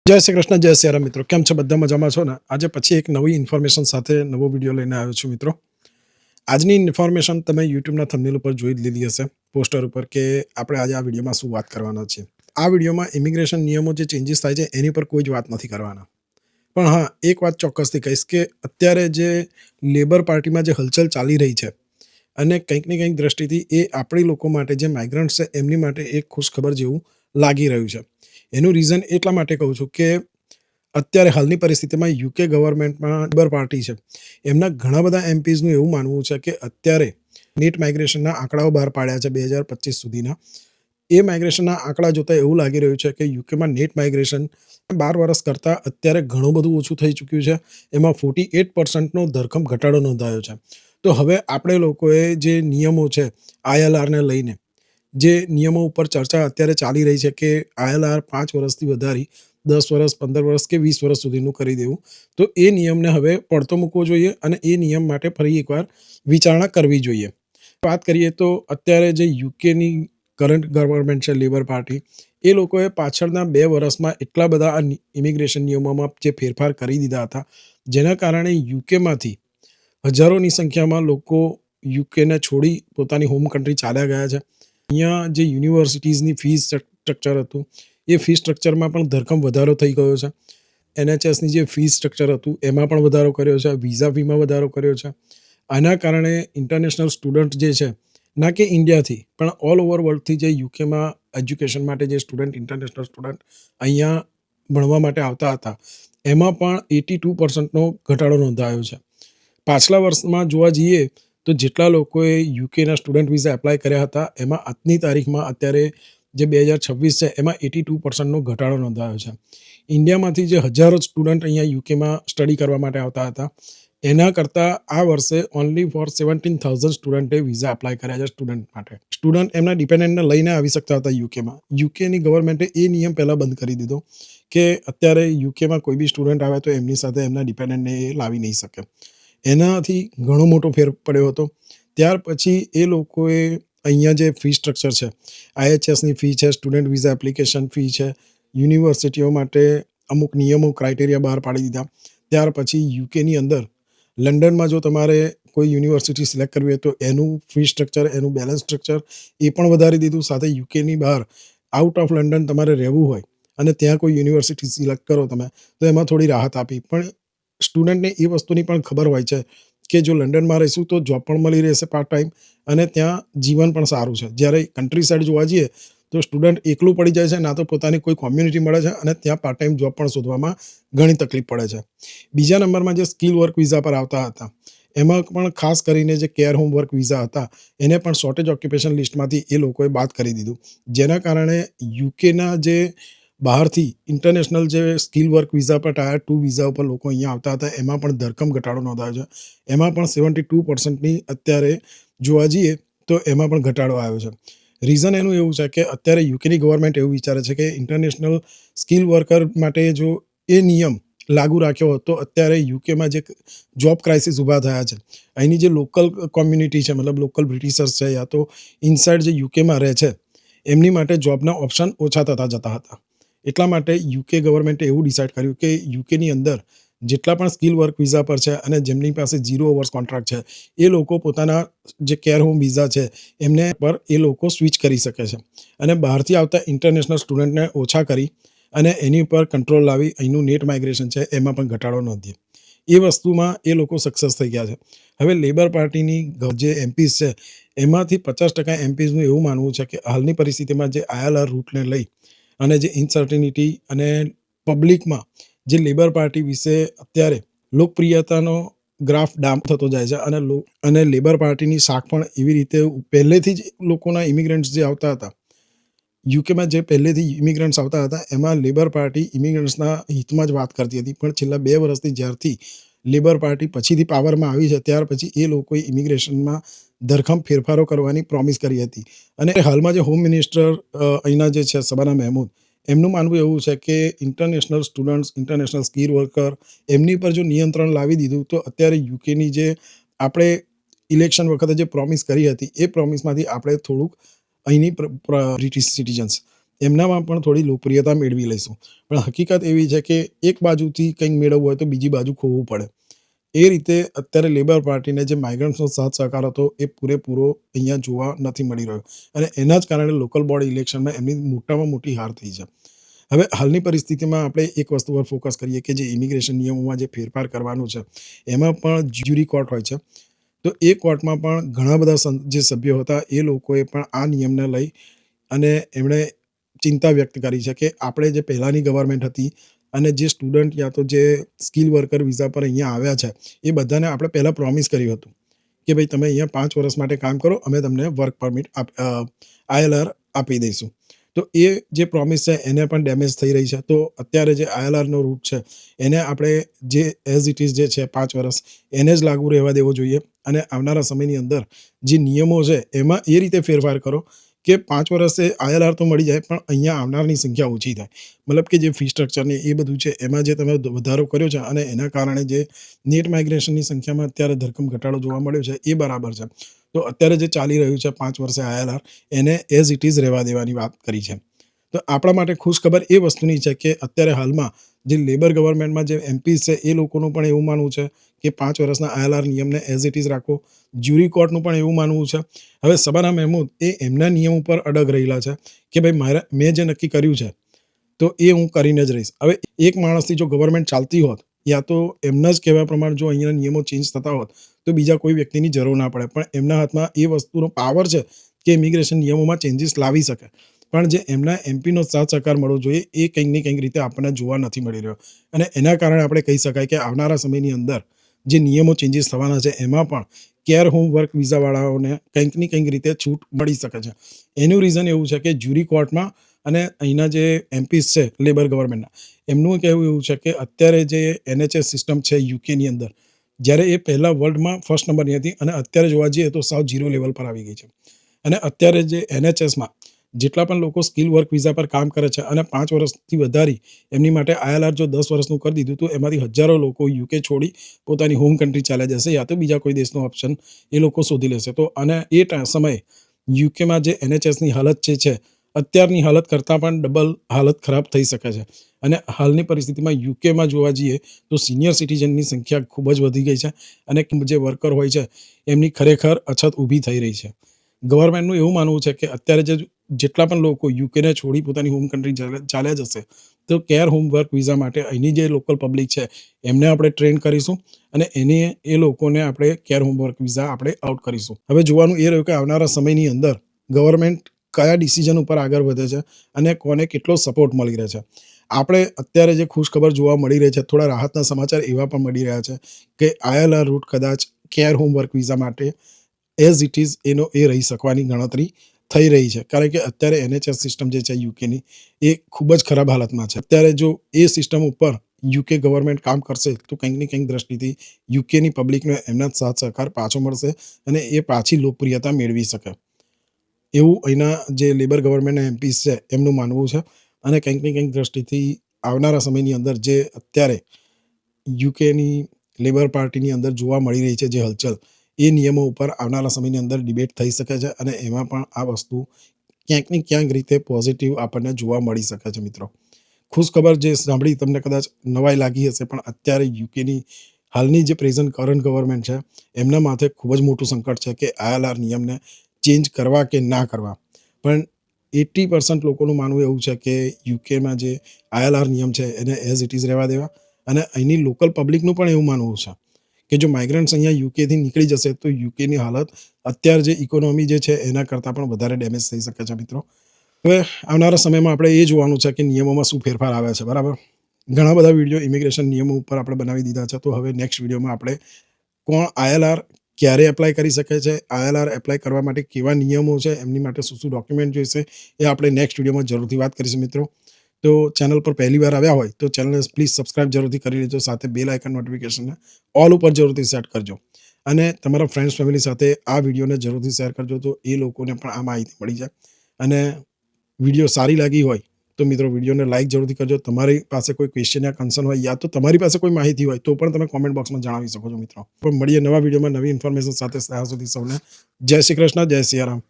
જય શ્રી કૃષ્ણ, જય સિયારામ મિત્રો. કેમ છો? બધા મજામાં છો ને? આજે પછી એક નવી ઇન્ફોર્મેશન સાથે નવો વિડીયો લઈને આવ્યો છું મિત્રો. આજની ઇન્ફોર્મેશન તમે યુટ્યુબના થંબનેલ ઉપર જોઈ જ લીધી હશે, પોસ્ટર ઉપર, કે આપણે આજે આ વિડીયોમાં શું વાત કરવાના છીએ. આ વિડીયોમાં ઇમિગ્રેશન નિયમો જે ચેન્જીસ થાય છે એની પર કોઈ જ વાત નથી કરવાના. પણ હા, એક વાત ચોક્કસથી કહીશ કે અત્યારે જે લેબર પાર્ટીમાં જે હલચલ ચાલી રહી છે અને કંઈક ને કંઈક દ્રષ્ટિથી એ આપણી લોકો માટે જે માઇગ્રન્ટ્સ છે એમની માટે એક ખુશખબર જેવું લાગી રહ્યું છે. એનું રીઝન એટલા માટે કહું છું કે અત્યારે હાલની પરિસ્થિતિમાં યુકે ગવર્મેન્ટમાં લેબર પાર્ટી છે, એમના ઘણા બધા એમપીઝનું એવું માનવું છે કે અત્યારે નેટ માઇગ્રેશનના આંકડાઓ બહાર પાડ્યા છે 2025 સુધીના. એ માઇગ્રેશનના આંકડા જોતાં એવું લાગી રહ્યું છે કે યુકેમાં નેટ માઇગ્રેશન 12 વર્ષ કરતાં અત્યારે ઘણું બધું ઓછું થઈ ચૂક્યું છે. એમાં 48%નો ધરખમ ઘટાડો નોંધાયો છે. તો હવે આપણે લોકોએ જે નિયમો છે આઈએલઆરને લઈને, જે નિયમો ઉપર ચર્ચા અત્યારે ચાલી રહી છે કે આઈએલઆર 5 વર્ષથી વધારી 10 વર્ષ, 15 વર્ષ કે 20 વર્ષ સુધીનું કરી દેવું, તો એ નિયમને હવે પડતો મૂકવો જોઈએ અને એ નિયમ માટે ફરી એકવાર વિચારણા કરવી જોઈએ. વાત કરીએ તો અત્યારે જે યુકેની કરંટ ગવર્મેન્ટ છે લેબર પાર્ટી, એ લોકોએ પાછળના 2 વર્ષમાં એટલા બધા આ ઇમિગ્રેશન નિયમોમાં જે ફેરફાર કરી દીધા હતા, જેના કારણે યુકેમાંથી હજારોની સંખ્યામાં લોકો યુકેને છોડી પોતાની હોમ કન્ટ્રી ચાલ્યા ગયા છે. અહીંયા જે યુનિવર્સિટીઝની ફીસ સ્ટ્રક્ચર હતું, એ ફી સ્ટ્રક્ચરમાં પણ ધરખમ વધારો થઈ ગયો છે. NHSની જે ફી સ્ટ્રક્ચર હતું એમાં પણ વધારો કર્યો છે, વિઝા ફીમાં વધારો કર્યો છે. આના કારણે ઇન્ટરનેશનલ સ્ટુડન્ટ જે છે, ના કે ઇન્ડિયાથી પણ ઓલ ઓવર વર્લ્ડથી જે યુકેમાં એજ્યુકેશન માટે જે સ્ટુડન્ટ, ઇન્ટરનેશનલ સ્ટુડન્ટ અહીંયા ભણવા માટે આવતા હતા, એમાં પણ 82%નો ઘટાડો નોંધાયો છે. પાછલા વર્ષમાં જોવા જઈએ તો જેટલા લોકોએ યુકેના સ્ટુડન્ટ વિઝા એપ્લાય કર્યા હતા, એમાં આજની તારીખમાં અત્યારે જે 2026 છે એમાં 82%નો ઘટાડો નોંધાયો છે. ઇન્ડિયામાંથી જે હજારો સ્ટુડન્ટ અહીંયા યુકેમાં સ્ટડી કરવા માટે આવતા હતા, એના કરતાં આ વર્ષે ઓનલી ફોર 17,000 સ્ટુડન્ટે વિઝા એપ્લાય કર્યા છે સ્ટુડન્ટ માટે. સ્ટુડન્ટ એમના ડિપેન્ડન્ટને લઈને આવી શકતા હતા યુકેમાં. યુકેની ગવર્મેન્ટે એ નિયમ પહેલાં બંધ કરી દીધો કે અત્યારે યુકેમાં કોઈ બી સ્ટુડન્ટ આવે તો એમની સાથે એમના ડિપેન્ડન્ટને એ લાવી નહીં શકે. એનાથી ઘણો મોટો ફેર પડ્યો હતો. ત્યાર પછી એ લોકોએ અહીંયા જે ફી સ્ટ્રક્ચર છે, IHSની ફી છે, સ્ટુડન્ટ વિઝા એપ્લિકેશન ફી છે, યુનિવર્સિટીઓ માટે અમુક નિયમો, ક્રાઇટેરિયા બહાર પાડી દીધા. ત્યાર પછી યુકેની અંદર લંડનમાં જો તમારે કોઈ યુનિવર્સિટી સિલેક્ટ કરવી હોય તો એનું ફી સ્ટ્રક્ચર, એનું બેલેન્સ સ્ટ્રક્ચર એ પણ વધારી દીધું. સાથે યુકેની બહાર આઉટ ઓફ લંડન તમારે રહેવું હોય અને ત્યાં કોઈ યુનિવર્સિટી સિલેક્ટ કરો તમે, તો એમાં થોડી રાહત આપી. પણ સ્ટુડન્ટને એ વસ્તુની પણ ખબર હોય છે કે જો લંડનમાં રહીશું તો જોબ પણ મળી રહેશે પાર્ટ ટાઈમ અને ત્યાં જીવન પણ સારું છે. જ્યારે કન્ટ્રી સાઈડ જોવા જઈએ તો સ્ટુડન્ટ એકલું પડી જાય છે, ના તો પોતાની કોઈ કોમ્યુનિટી મળે છે અને ત્યાં પાર્ટ ટાઈમ જોબ પણ શોધવામાં ઘણી તકલીફ પડે છે. બીજા નંબરમાં જે સ્કિલ વર્ક વિઝા પર આવતા હતા, એમાં પણ ખાસ કરીને જે કેર હોમ વર્ક વિઝા હતા, એને પણ શોર્ટેજ ઓક્યુપેશન લિસ્ટમાંથી એ લોકોએ બાદ કરી દીધું. જેના કારણે યુકેના જે બહારથી ઇન્ટરનેશનલ જે સ્કિલ વર્ક વિઝા પર ટાયર 2 વિઝા ઉપર લોકો અહીંયા આવતા હતા, એમાં પણ ધરખમ ઘટાડો નોંધાયો છે. એમાં પણ 72%ની અત્યારે જોવા જઈએ તો એમાં પણ ઘટાડો આવ્યો છે. રીઝન એનું એવું છે કે અત્યારે યુકેની ગવર્મેન્ટ એવું વિચારે છે કે ઇન્ટરનેશનલ સ્કિલ વર્કર માટે જો એ નિયમ લાગુ રાખ્યો હોત તો અત્યારે યુકેમાં જે જોબ ક્રાઇસિસ ઊભા થયા છે, અહીંની જે લોકલ કોમ્યુનિટી છે, મતલબ લોકલ બ્રિટિશર્સ છે યા તો ઇનસાઇડ જે યુકેમાં રહે છે, એમની માટે જોબના ઓપ્શન ઓછા થતા જતા હતા. એટલા માટે યુકે ગવર્મેન્ટે એવું ડિસાઇડ કર્યું કે યુકેની અંદર જેટલા પણ સ્કિલ વર્ક વિઝા પર છે અને જેમની પાસે 0 અવર્સ કોન્ટ્રાક્ટ છે, એ લોકો પોતાના જે કેર હોમ વિઝા છે એમને પર એ લોકો સ્વિચ કરી શકે છે અને બહારથી આવતા ઇન્ટરનેશનલ સ્ટુડન્ટને ઓછા કરી અને એની ઉપર કંટ્રોલ લાવી અહીંનું નેટ માઇગ્રેશન છે એમાં પણ ઘટાડો નોંધ્યો. એ વસ્તુમાં એ લોકો સક્સેસ થઈ ગયા છે. હવે લેબર પાર્ટીની જે એમપીઝ છે, એમાંથી 50% એમપીઝનું એવું માનવું છે કે હાલની પરિસ્થિતિમાં જે આઈએલઆર રૂટને લઈ અને જે ઇનસર્ટિનિટી અને પબ્લિકમાં જે લેબર પાર્ટી વિશે અત્યારે લોકપ્રિયતાનો ગ્રાફ ડાઉન થતો જાય છે અને લેબર પાર્ટીની શાખ પણ એવી રીતે પહેલેથી જ લોકોના ઇમિગ્રન્ટ્સ જે આવતા હતા, યુકેમાં જે પહેલેથી ઇમિગ્રન્ટ્સ આવતા હતા, એમાં લેબર પાર્ટી ઇમિગ્રન્ટ્સના હિતમાં જ વાત કરતી હતી. પણ છેલ્લા 2 વર્ષથી જ્યારથી લેબર પાર્ટી પછીથી પાવરમાં આવી છે, ત્યાર પછી એ લોકોએ ઇમિગ્રેશનમાં ધરખમ ફેરફારો કરવાની પ્રોમિસ કરી હતી. અને હાલમાં જે હોમ મિનિસ્ટર અહીંના જે છે શબાના મહેમૂદ, એમનું માનવું એવું છે કે international students, international skill worker, એમની પર જો નિયંત્રણ લાવી દીધું તો અત્યારે યુકેની જે આપણે ઇલેક્શન વખતે જે પ્રોમિસ કરી હતી, એ પ્રોમિસમાંથી આપણે થોડુંક અહીંની બ્રિટિશ સિટીઝન્સ એમનામાં પણ થોડી લોકપ્રિયતા મેળવી લઈશું. પણ હકીકત એવી છે કે એક બાજુથી કંઈક મેળવવું હોય તો બીજી બાજુ ખોવું પડે. એ રીતે અત્યારે લેબર પાર્ટીને જે માઇગ્રન્ટ્સનો સાથ સહકાર હતો એ પૂરેપૂરો અહીંયા જોવા નથી મળી રહ્યો અને એના જ કારણે લોકલ બોડી ઇલેક્શનમાં એમની મોટામાં મોટી હાર થઈ છે. હવે હાલની પરિસ્થિતિમાં આપણે એક વસ્તુ પર ફોકસ કરીએ કે જે ઇમિગ્રેશન નિયમોમાં જે ફેરફાર કરવાનું છે એમાં પણ જ્યુરી કોર્ટ હોય છે. તો એ કોર્ટમાં પણ ઘણા બધા જે સભ્યો હતા એ લોકોએ પણ આ નિયમને લઈ અને એમણે ચિંતા વ્યક્ત કરી છે કે આપણે જે પહેલાંની ગવર્મેન્ટ હતી અને જે સ્ટુડન્ટ યા તો જે સ્કિલ વર્કર વિઝા પર અહીંયા આવ્યા છે એ બધાને આપણે પહેલાં પ્રોમિસ કર્યું હતું કે ભાઈ તમે અહીંયા 5 વર્ષ માટે કામ કરો, અમે તમને વર્ક પરમિટ ILR આપી દઈશું. તો એ જે પ્રોમિસ છે એને પણ ડેમેજ થઈ રહી છે. તો અત્યારે જે ILRનો રૂટ છે એને આપણે જે એઝ ઇટ ઇઝ જે છે 5 વર્ષ એને જ લાગુ રહેવા દેવો જોઈએ અને આવનારા સમયની અંદર જે નિયમો છે એમાં એ રીતે ફેરફાર કરો કે 5 વર્ષે ILR તો મળી જાય પણ અહીંયા આવનારની સંખ્યા ઓછી થાય. મતલબ કે જે ફી સ્ટ્રક્ચર ને એ બધું છે એમાં જે તમે વધારો કર્યો છે અને એના કારણે જે નેટ માઇગ્રેશનની સંખ્યામાં અત્યારે ધરખમ ઘટાડો જોવા મળ્યો છે એ બરાબર છે. તો અત્યારે જે ચાલી રહ્યું છે 5 વર્ષે ILR એને એઝ ઇટ ઇઝ રહેવા દેવાની વાત કરી છે. તો આપણા માટે ખુશ ખબર એ વસ્તુની છે કે અત્યારે હાલમાં જે લેબર ગવર્મેન્ટમાં જે MPs છે એ લોકોનું પણ એવું માનવું છે કે 5 વર્ષના ILR નિયમને એઝ ઇટ ઇઝ રાખો. જ્યુરી કોર્ટનું પણ એવું માનવું છે. હવે સબાના મહેમૂદ એ એમના નિયમ ઉપર અડગ રહેલા છે કે ભાઈ મેં જે નક્કી કર્યું છે તો એ હું કરીને જ રહીશ. હવે એક માણસથી જો ગવર્મેન્ટ ચાલતી હોત યા તો એમના જ કહેવા પ્રમાણે જો અહીંના નિયમો ચેન્જ થતા હોત તો બીજા કોઈ વ્યક્તિની જરૂર ના પડે. પણ એમના હાથમાં એ વસ્તુનો પાવર છે કે ઇમિગ્રેશન નિયમોમાં ચેન્જીસ લાવી શકે. પણ જે એમના MPનો સાથ સહકાર મળવો જોઈએ એ કંઈક ને કંઈક રીતે આપણને જોવા નથી મળી રહ્યો અને એના કારણે આપણે કહી શકાય કે આવનારા સમયની અંદર જે નિયમો ચેન્જીસ થવાના છે એમાં પણ કેર હોમ વર્ક વિઝાવાળાઓને કંઈક ને કંઈક રીતે છૂટ મળી શકે છે. એનું રીઝન એવું છે કે જ્યુરી કોર્ટમાં અને અહીંના જે MPs છે લેબર ગવર્મેન્ટના એમનું કહેવું એવું છે કે અત્યારે જે NHS સિસ્ટમ છે યુકેની અંદર જ્યારે એ પહેલા વર્લ્ડમાં ફર્સ્ટ નંબરની હતી અને અત્યારે જોવા જઈએ તો સાવ 0 લેવલ પર આવી ગઈ છે. અને અત્યારે જે NHSમાં જેટલા પણ લોકો સ્કિલ વર્ક વિઝા પર કામ કરે છે અને 5 વર્ષથી વધારી એમની માટે ILR જો 10 વર્ષનું કરી દીધું તો એમાંથી હજારો લોકો UK છોડી પોતાની હોમ કન્ટ્રી ચાલ્યા જશે યા તો બીજા કોઈ દેશનો ઓપ્શન એ લોકો શોધી લેશે. તો અને એ સમયે યુકેમાં જે NHSની હાલત જે છે અત્યારની હાલત કરતાં પણ ડબલ હાલત ખરાબ થઈ શકે છે. અને હાલની પરિસ્થિતિમાં યુકેમાં જોવા જઈએ તો સિનિયર સિટીઝનની સંખ્યા ખૂબ જ વધી ગઈ છે અને જે વર્કર હોય છે એમની ખરેખર અછત ઊભી થઈ રહી છે. ગવર્મેન્ટનું એવું માનવું છે કે અત્યારે જેટલા પણ લોકો યુકેને છોડી પોતાની હોમ કન્ટ્રી ચાલ્યા જશે તો કેર હોમ વર્ક વિઝા માટે અહીંની જે લોકલ પબ્લિક છે એમને આપણે ટ્રેન કરીશું અને એ લોકોને આપણે કેર હોમ વર્ક વિઝા આપણે આઉટ કરીશું. હવે જોવાનું એ રહ્યું કે આવનારા સમયની અંદર ગવર્મેન્ટ કયા ડિસિઝન ઉપર આગળ વધે છે અને કોને કેટલો સપોર્ટ મળી રહે છે. આપણે અત્યારે જે ખુશખબર જોવા મળી રહી છે થોડા રાહતના સમાચાર એવા પણ મળી રહ્યા છે કે ILR રૂટ કદાચ કેર હોમ વર્ક વિઝા માટે એઝ ઇટ ઇઝ એ રહી શકવાની ગણતરી થઈ રહી છે. કારણ કે અત્યારે NHS સિસ્ટમ જે છે યુકેની એ ખૂબ જ ખરાબ હાલતમાં છે. અત્યારે જો એ સિસ્ટમ ઉપર UK ગવર્મેન્ટ કામ કરશે તો કંઈક ને કંઈક દ્રષ્ટિથી યુકેની પબ્લિકને એમના સાથ સહકાર પાછો મળશે અને એ પાછી લોકપ્રિયતા મેળવી શકે એવું અહીંના જે લેબર ગવર્મેન્ટના MPs છે એમનું માનવું છે. અને કંઈક ને કંઈક દ્રષ્ટિથી આવનારા સમયની અંદર જે અત્યારે યુકેની લેબર પાર્ટીની અંદર જોવા મળી રહી છે જે હલચલ એ નિયમો ઉપર આવનારા સમયની અંદર ડિબેટ થઈ શકે છે અને એમાં પણ આ વસ્તુ ક્યાંક ને ક્યાંક રીતે પોઝિટિવ આપણને જોવા મળી શકે છે. મિત્રો ખુશખબર જે સાંભળી તમને કદાચ નવાઈ લાગી હશે પણ અત્યારે યુકેની હાલની જે કરંટ ગવર્મેન્ટ છે એમના માથે ખૂબ જ મોટું સંકટ છે કે ILR નિયમને ચેન્જ કરવા કે ના કરવા. પણ 80% લોકોનું માનવું એવું છે કે યુકેમાં જે ILR નિયમ છે એને એઝ ઇટ ઇઝ રહેવા દેવા અને અહીંની લોકલ પબ્લિકનું પણ એવું માનવું છે કે જો માઇગ્રન્ટ્સ અહીંયા યુકેથી નીકળી જશે તો યુકેની હાલત અત્યારે જે ઇકોનોમી જે છે એના કરતાં પણ વધારે ડેમેજ થઈ શકે છે. મિત્રો હવે આવનારા સમયમાં આપણે એ જોવાનું છે કે નિયમોમાં શું ફેરફાર આવે છે. બરાબર, ઘણા બધા વિડીયો ઇમિગ્રેશન નિયમો ઉપર આપણે બનાવી દીધા છે. તો હવે નેક્સ્ટ વિડીયોમાં આપણે કોણ ILR ક્યારે એપ્લાય કરી શકે છે, ILR એપ્લાય કરવા માટે કેવા નિયમો છે, એમની માટે શું શું ડોક્યુમેન્ટ જોઈશે એ આપણે નેક્સ્ટ વિડીયોમાં જરૂરથી વાત કરીશું. મિત્રો તો ચેનલ પર પહેલી વાર આવ્યા હોય તો ચેનલને પ્લીઝ સબસ્ક્રાઇબ જરૂરથી કરી લેજો. સાથે બેલ આઇકન નોટિફિકેશનને ઓલ ઉપર જરૂરથી સેટ કરજો અને તમારા ફ્રેન્ડ્સ ફેમિલી સાથે આ વિડીયોને જરૂરથી શેર કરજો તો એ લોકોને પણ આ માહિતી મળી જાય. અને વિડીયો સારી લાગી હોય તો મિત્રો વિડીયોને લાઇક જરૂરથી કરજો. તમારી પાસે કોઈ ક્વેશ્ચન યા કન્સર્ન હોય યા તો તમારી પાસે કોઈ માહિતી હોય તો પણ તમે કોમેન્ટ બોક્સમાં જણાવી શકો છો. મિત્રો પણ મળીએ નવા વિડીયોમાં નવી ઇન્ફોર્મેશન સાથે. ત્યાં સુધી સૌને જય શ્રી કૃષ્ણ, જય સિયારામ.